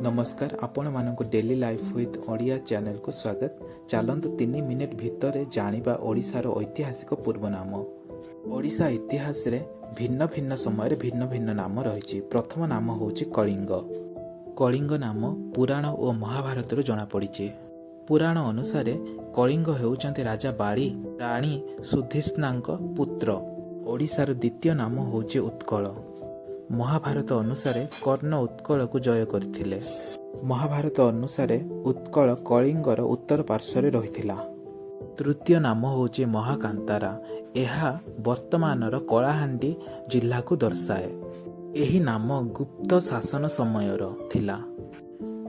नमस्कार आपण मानक daily life with Odia channel को स्वागत। चलत 3 मिनिट भितर जानिबा ओडिशार ऐतिहासिक पूर्व नाम। ओडिशा इतिहास रे भिन्न भिन्न समय भिन्न भिन्न नाम रही। प्रथम नाम होची कलिंग। कलिंग नाम पुराण और महाभारत जना पड़ी। पुराण अनुसार कलिंग हेउचंती राजा बाली राणी सुधिष्णांक पुत्र। ओडिशार द्वितीय नाम होची उत्कल। महाभारत अनुसार कर्ण उत्कल को जय करथिले। महाभारत अनुसार उत्कल कलिंगर उत्तर पार्श्व रही। तृतीय नाम होची महाकांतारा। यह वर्तमानर कलाहांडी जिला को दर्शाए। एही नाम गुप्त शासन समयर थिला।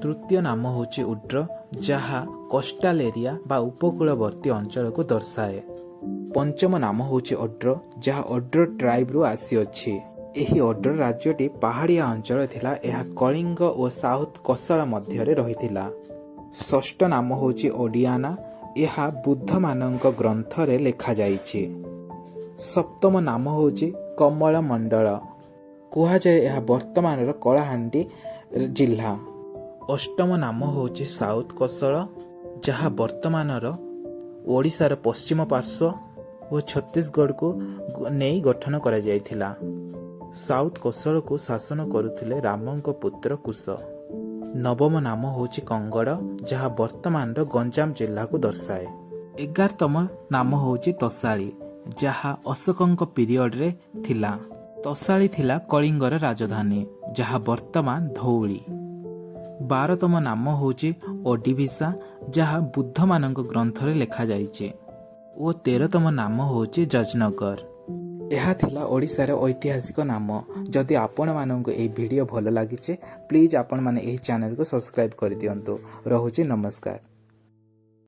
तृतीय नाम होची उड्र, जहा कोस्टाल एरिया बा उपकूलवर्ती अंचल को दर्शाए। पंचम नाम होची अड्र, जहा अड्र ट्राइब रु आसी अछि। एही अड्र राज्यटी पहाड़िया अंचल थिला। यह कलिंग और साउथ कोसला मध्य रही। षष्ठ नाम होची ओडियाना। यह बुद्ध मानक ग्रंथ रे लेखा जाइछि। सप्तम नाम होची कमल मंडल। कुहा जाए यह वर्तमान कलाहांडी जिला। अष्टम नाम होची साउथ कोसला, जहा वर्तमान ओडिशार पश्चिम पार्श्व और छत्तीसगढ़ को नहीं गठन करा जायथिला। साउथ कोसल को शासन करुथिले रामंक पुत्र कुश। नवम नाम होची कंगड़, जहा वर्तमान गंजाम जिला को दर्शाए। 11तम नाम होची तोसाली, जहा अशोकंक पीरियड रे थिला। तोसाली थिला कलिंगर राजधानी, जहा वर्तमान धौली। 12तम नाम होची ओडिभिसा, जहा बुद्ध मानक ग्रंथ रे लेखा जाइछि। और 13तम नाम होची जजनगर। यह थिला ओडिशार ऐतिहासिक नाम। जदि आपण मानक ए वीडियो भल लागिचे प्लीज आपण माने एही चैनल को सब्सक्राइब कर दियंतु। रहुची नमस्कार।